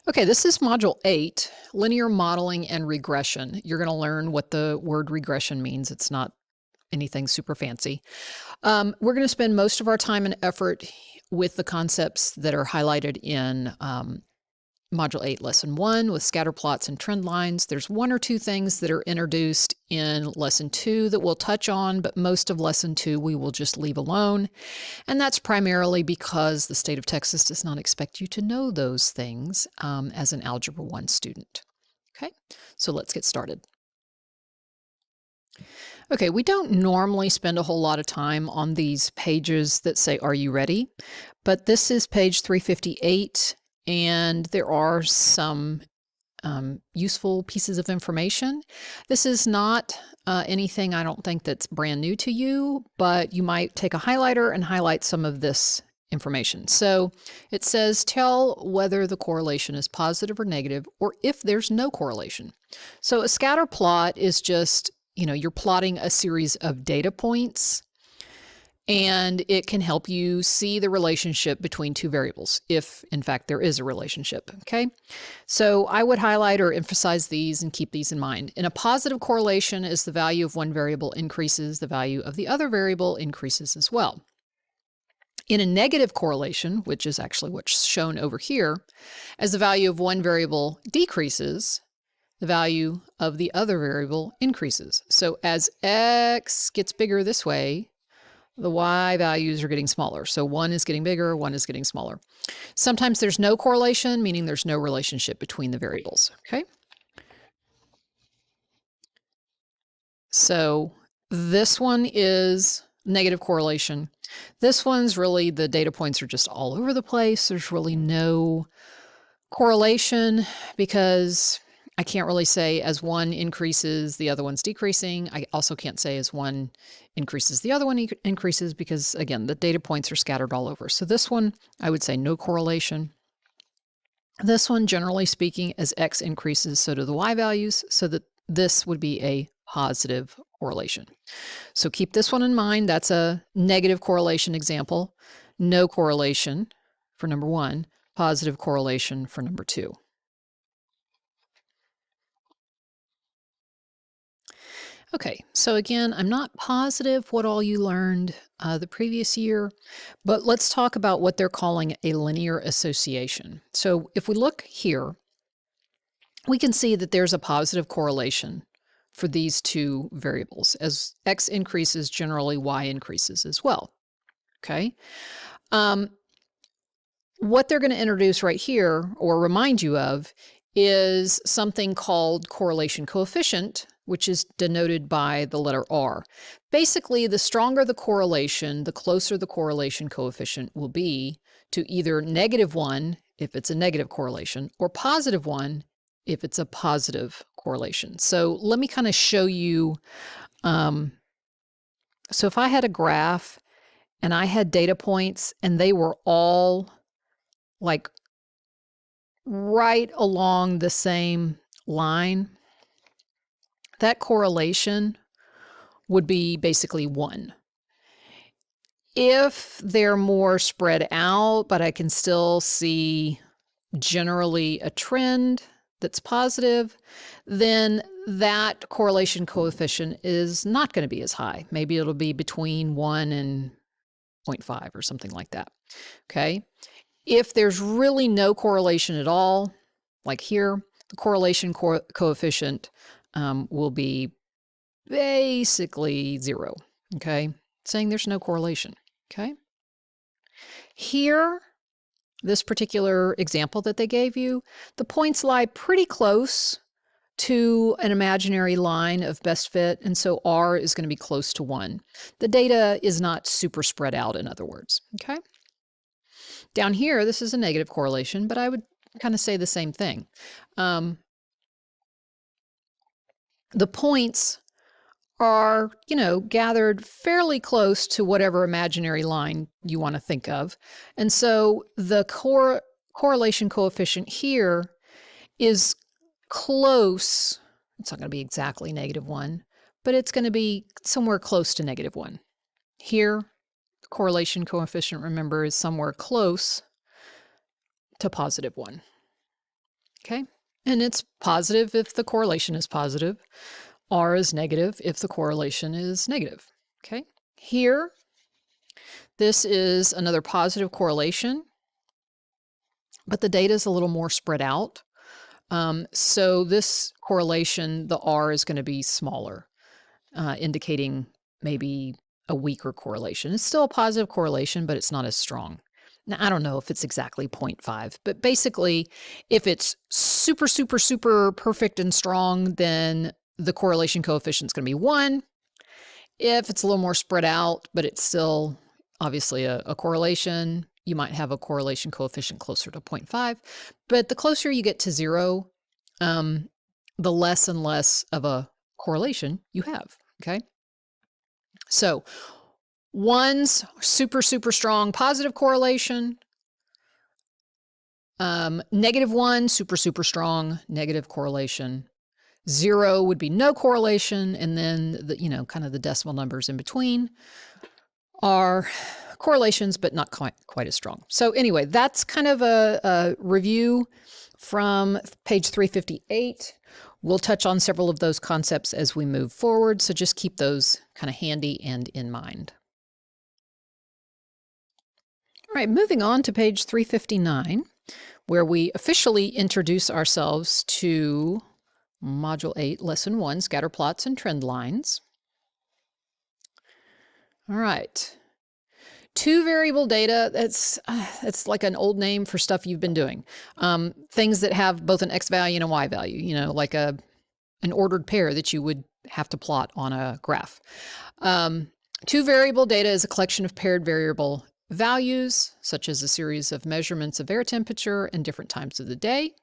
Okay, this is Module 8, Linear Modeling and Regression. You're going to learn what the word regression means. It's not anything super fancy. We're going to spend most of our time and effort with the concepts that are highlighted in Module 8, Lesson 1 with scatter plots and trend lines. There's one or two things that are introduced in Lesson 2 that we'll touch on, but most of Lesson 2 we will just leave alone. And that's primarily because the state of Texas does not expect you to know those things as an Algebra 1 student. Okay, so let's get started. Okay, we don't normally spend a whole lot of time on these pages that say, "Are you ready?" But this is page 358, and there are some useful pieces of information. This is not anything I don't think that's brand new to you, but you might take a highlighter and highlight some of this information. So it says, tell whether the correlation is positive or negative, or if there's no correlation. So a scatter plot is just, you're plotting a series of data points, and it can help you see the relationship between two variables, if in fact there is a relationship, okay? So I would highlight or emphasize these and keep these in mind. In a positive correlation, as the value of one variable increases, the value of the other variable increases as well. In a negative correlation, which is actually what's shown over here, as the value of one variable decreases, the value of the other variable increases. So as x gets bigger this way, the y values are getting smaller. So one is getting bigger, one is getting smaller. Sometimes there's no correlation, meaning there's no relationship between the variables, okay? So this one is negative correlation. This one's really, the data points are just all over the place. There's really no correlation because I can't really say as one increases, the other one's decreasing. I also can't say as one increases, the other one increases because, again, the data points are scattered all over. So this one, I would say no correlation. This one, generally speaking, as x increases, so do the y values, so that this would be a positive correlation. So keep this one in mind. That's a negative correlation example. No correlation for number 1, positive correlation for number 2. Okay, so again, I'm not positive what all you learned the previous year, but let's talk about what they're calling a linear association. So if we look here, we can see that there's a positive correlation for these two variables. As x increases, generally y increases as well. Okay. What they're going to introduce right here, or remind you of, is something called correlation coefficient, which is denoted by the letter R. Basically, the stronger the correlation, the closer the correlation coefficient will be to either -1 if it's a negative correlation, or +1 if it's a positive correlation. So let me kind of show you. So if I had a graph and I had data points and they were all like right along the same line, that correlation would be basically 1. If they're more spread out, but I can still see generally a trend that's positive, then that correlation coefficient is not going to be as high. Maybe it'll be between 1 and 0.5 or something like that. Okay. If there's really no correlation at all, like here, the correlation coefficient will be basically 0, okay? Saying there's no correlation, okay? Here, this particular example that they gave you, the points lie pretty close to an imaginary line of best fit, and so R is going to be close to 1. The data is not super spread out, in other words, okay? Down here, this is a negative correlation, but I would kind of say the same thing. The points are, gathered fairly close to whatever imaginary line you want to think of. And so the correlation coefficient here is close. It's not going to be exactly -1, but it's going to be somewhere close to -1. Here, the correlation coefficient, remember, is somewhere close to +1. Okay, and it's positive if the correlation is positive. R is negative if the correlation is negative. Okay, here, this is another positive correlation, but the data is a little more spread out. So this correlation, the R is going to be smaller, indicating maybe a weaker correlation. It's still a positive correlation, but it's not as strong. Now, I don't know if it's exactly 0.5, but basically, if it's super, super, super perfect and strong, then the correlation coefficient is going to be 1. If it's a little more spread out, but it's still obviously a correlation, you might have a correlation coefficient closer to 0.5. But the closer you get to 0, the less and less of a correlation you have, okay? So 1's super, super strong positive correlation. -1, super, super strong negative correlation. 0 would be no correlation, and then the kind of the decimal numbers in between are correlations, but not quite as strong. So anyway, that's kind of a review from page 358. We'll touch on several of those concepts as we move forward, so just keep those kind of handy and in mind. All right, moving on to page 359, where we officially introduce ourselves to Module 8, Lesson 1, Scatter Plots and Trend Lines. All right. Two variable data, that's like an old name for stuff you've been doing. Things that have both an x value and a y value, like an ordered pair that you would have to plot on a graph. Two variable data is a collection of paired variable values, such as a series of measurements of air temperature and different times of the day.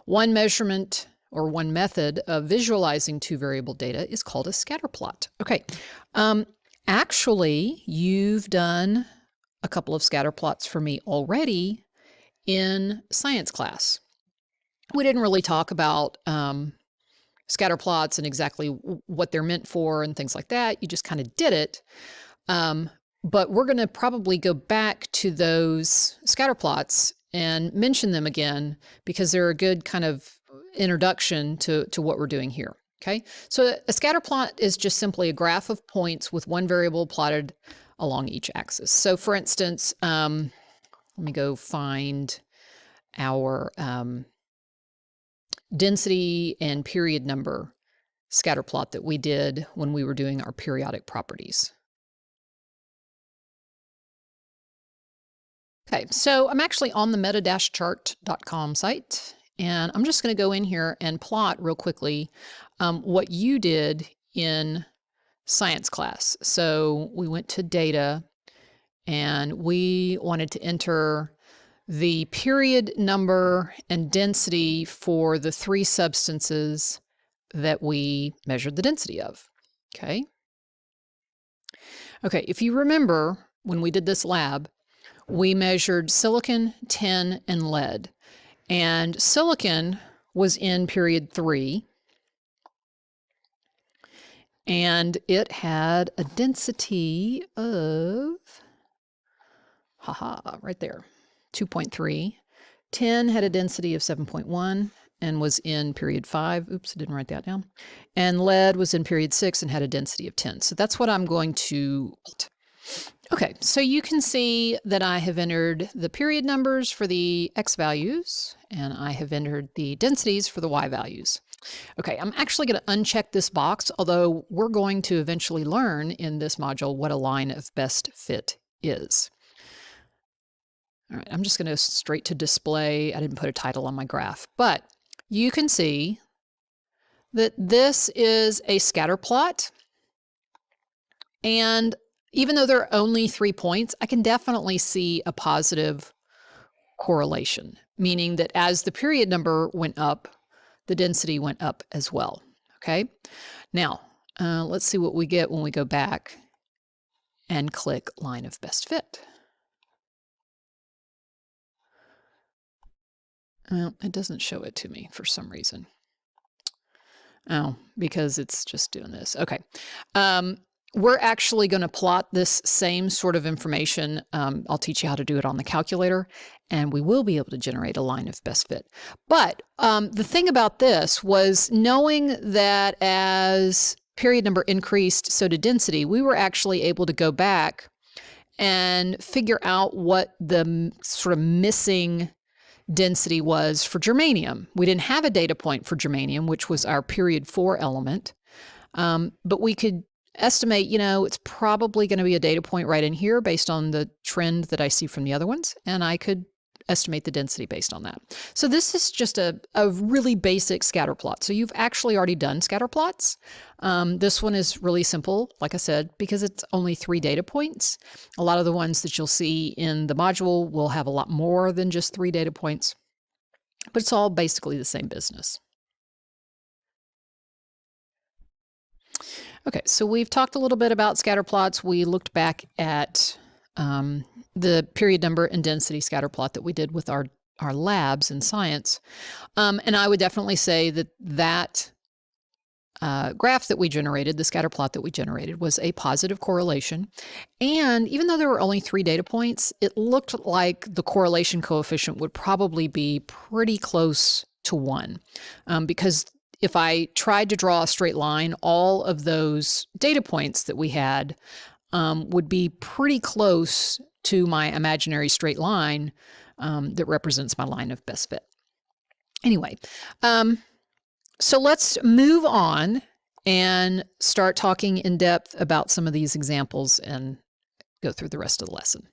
One measurement or one method of visualizing two variable data is called a scatter plot. Okay. Actually, you've done a couple of scatter plots for me already in science class. We didn't really talk about scatter plots and exactly what they're meant for and things like that. You just kind of did it. But we're going to probably go back to those scatter plots and mention them again because they're a good kind of introduction to what we're doing here. Okay, so a scatter plot is just simply a graph of points with one variable plotted along each axis. So for instance, let me go find our density and period number scatter plot that we did when we were doing our periodic properties. Okay, so I'm actually on the meta-chart.com site, and I'm just going to go in here and plot real quickly what you did in science class. So we went to data, and we wanted to enter the period number and density for the 3 substances that we measured the density of. Okay. Okay, if you remember when we did this lab, we measured silicon, tin, and lead. And silicon was in period 3. And it had a density of, right there, 2.3. Tin had a density of 7.1 and was in period 5. Oops, I didn't write that down. And lead was in period 6 and had a density of 10. So that's what I'm going to... Okay, so you can see that I have entered the period numbers for the x values, and I have entered the densities for the y values. Okay, I'm actually going to uncheck this box, although we're going to eventually learn in this module what a line of best fit is. All right, I'm just going to straight to display. I didn't put a title on my graph, but you can see that this is a scatter plot. And even though there are only 3 points, I can definitely see a positive correlation, meaning that as the period number went up, the density went up as well. Okay, now let's see what we get when we go back and click line of best fit. Well, it doesn't show it to me for some reason. Oh, because it's just doing this. Okay. we're actually going to plot this same sort of information. I'll teach you how to do it on the calculator, and we will be able to generate a line of best fit. But the thing about this was knowing that as period number increased, so did density, we were actually able to go back and figure out what the sort of missing density was for germanium. We didn't have a data point for germanium, which was our period 4 element, but we could estimate, it's probably going to be a data point right in here based on the trend that I see from the other ones, and I could estimate the density based on that. So this is just a really basic scatter plot. So you've actually already done scatter plots. This one is really simple, like I said, because it's only 3 data points. A lot of the ones that you'll see in the module will have a lot more than just 3 data points, but it's all basically the same business. Okay, so we've talked a little bit about scatter plots. We looked back at the period number and density scatter plot that we did with our labs in science. And I would definitely say that graph that we generated, the scatter plot that we generated, was a positive correlation. And even though there were only 3 data points, it looked like the correlation coefficient would probably be pretty close to 1, because if I tried to draw a straight line, all of those data points that we had would be pretty close to my imaginary straight line that represents my line of best fit. Anyway, so let's move on and start talking in depth about some of these examples and go through the rest of the lesson.